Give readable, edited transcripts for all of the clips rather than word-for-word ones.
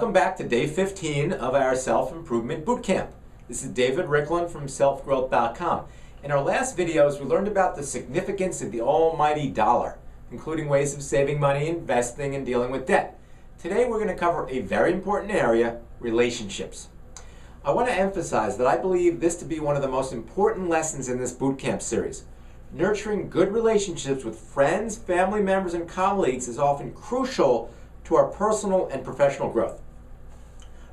Welcome back to day 15 of our self-improvement bootcamp. This is David Riklan from selfgrowth.com. In our last videos, we learned about the significance of the almighty dollar, including ways of saving money, investing, and dealing with debt. Today we're going to cover a very important area, relationships. I want to emphasize that I believe this to be one of the most important lessons in this bootcamp series. Nurturing good relationships with friends, family members, and colleagues is often crucial to our personal and professional growth.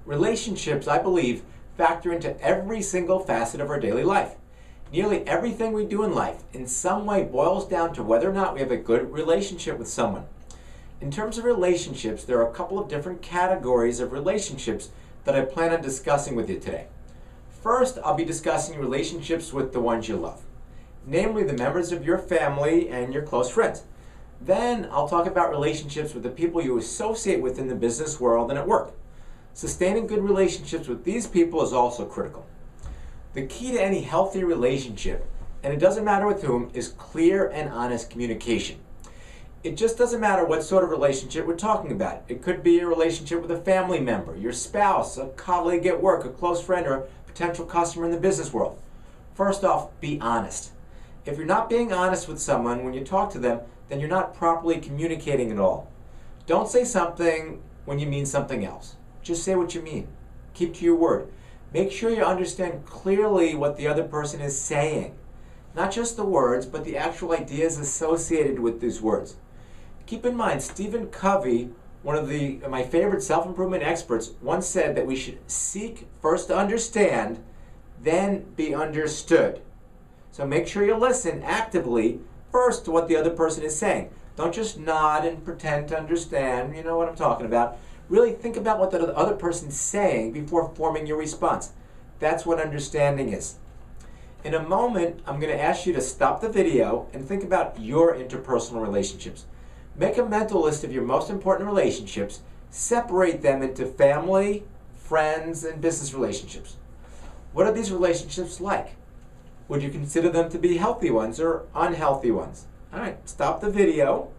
Relationships, I believe, factor into every single facet of our daily life. Nearly everything we do in life in some way boils down to whether or not we have a good relationship with someone. In terms of relationships, there are a couple of different categories of relationships that I plan on discussing with you today. First, I'll be discussing relationships with the ones you love, namely the members of your family and your close friends. Then I'll talk about relationships with the people you associate with in the business world and at work. Sustaining good relationships with these people is also critical. The key to any healthy relationship, and it doesn't matter with whom, is clear and honest communication. It just doesn't matter what sort of relationship we're talking about. It could be a relationship with a family member, your spouse, a colleague at work, a close friend, or a potential customer in the business world. First off, be honest. If you're not being honest with someone when you talk to them, then you're not properly communicating at all. Don't say something when you mean something else. Just say what you mean. Keep to your word. Make sure you understand clearly what the other person is saying. Not just the words, but the actual ideas associated with these words. Keep in mind, Stephen Covey, one of my favorite self-improvement experts, once said that we should seek first to understand, then be understood. So make sure you listen actively first to what the other person is saying. Don't just nod and pretend to understand. You know what I'm talking about. Really think about what the other person's saying before forming your response. That's what understanding is. In a moment, I'm going to ask you to stop the video and think about your interpersonal relationships. Make a mental list of your most important relationships. Separate them into family, friends, and business relationships. What are these relationships like? Would you consider them to be healthy ones or unhealthy ones? All right, stop the video.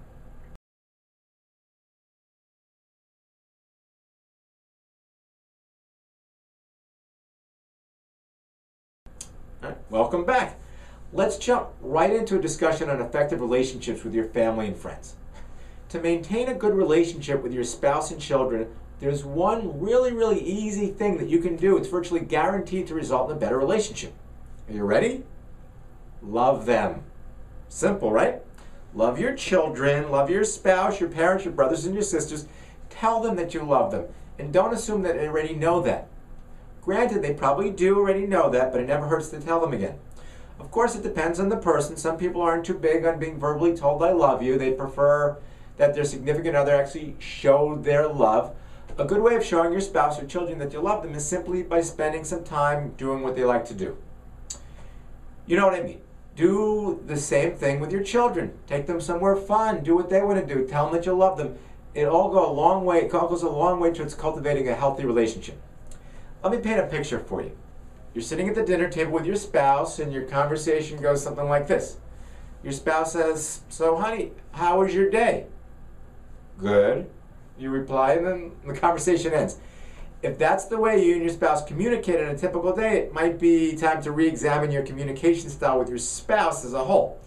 All right, welcome back. Let's jump right into a discussion on effective relationships with your family and friends. To maintain a good relationship with your spouse and children, there's one really easy thing that you can do. It's virtually guaranteed to result in a better relationship. Are you ready? Love them. Simple, right? Love your children, love your spouse, your parents, your brothers and your sisters. Tell them that you love them. And don't assume that they already know that. Granted, they probably do already know that, but it never hurts to tell them again. Of course, it depends on the person. Some people aren't too big on being verbally told I love you. They prefer that their significant other actually show their love. A good way of showing your spouse or children that you love them is simply by spending some time doing what they like to do. You know what I mean? Do the same thing with your children. Take them somewhere fun. Do what they want to do. Tell them that you love them. It all goes a long way towards cultivating a healthy relationship. Let me paint a picture for you. You're sitting at the dinner table with your spouse and your conversation goes something like this. Your spouse says, "So honey, how was your day?" "Good," you reply, and then the conversation ends. If that's the way you and your spouse communicate on a typical day, it might be time to re-examine your communication style with your spouse as a whole.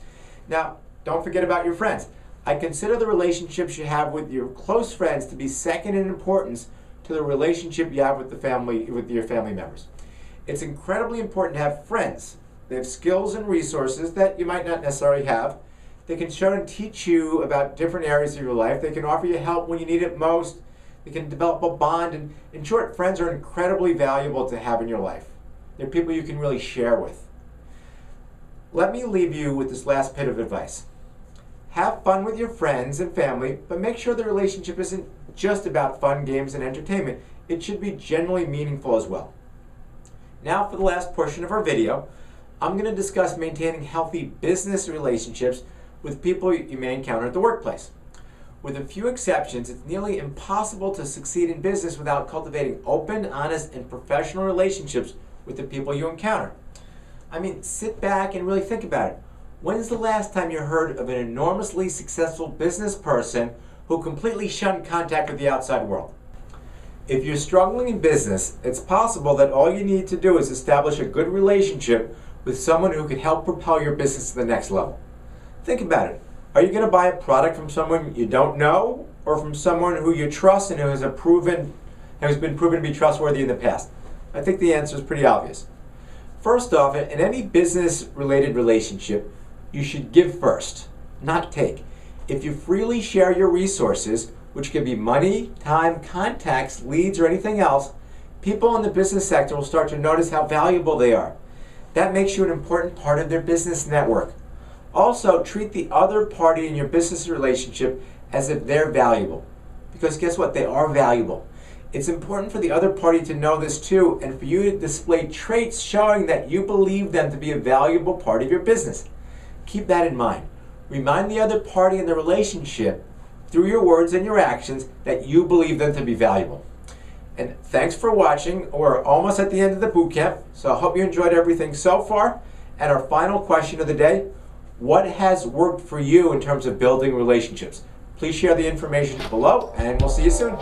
Now, don't forget about your friends. I consider the relationships you have with your close friends to be second in importance to the relationship you have with your family members. It's incredibly important to have friends. They have skills and resources that you might not necessarily have. They can show and teach you about different areas of your life. They can offer you help when you need it most. They can develop a bond. And in short, friends are incredibly valuable to have in your life. They're people you can really share with. Let me leave you with this last bit of advice. Have fun with your friends and family, but make sure the relationship isn't just about fun, games, and entertainment. It should be genuinely meaningful as well. Now for the last portion of our video, I'm going to discuss maintaining healthy business relationships with people you may encounter at the workplace. With a few exceptions, it's nearly impossible to succeed in business without cultivating open, honest, and professional relationships with the people you encounter. I mean, sit back and really think about it. When's the last time you heard of an enormously successful business person who completely shunned contact with the outside world? If you're struggling in business, it's possible that all you need to do is establish a good relationship with someone who can help propel your business to the next level. Think about it. Are you going to buy a product from someone you don't know, or from someone who you trust and who has been proven to be trustworthy in the past? I think the answer is pretty obvious. First off, in any business-related relationship, you should give first, not take. If you freely share your resources, which can be money, time, contacts, leads, or anything else, people in the business sector will start to notice how valuable they are. That makes you an important part of their business network. Also, treat the other party in your business relationship as if they're valuable. Because guess what? They are valuable. It's important for the other party to know this too, and for you to display traits showing that you believe them to be a valuable part of your business. Keep that in mind. Remind the other party in the relationship, through your words and your actions, that you believe them to be valuable. And thanks for watching. We're almost at the end of the boot camp, so I hope you enjoyed everything so far. And our final question of the day: what has worked for you in terms of building relationships? Please share the information below, and we'll see you soon.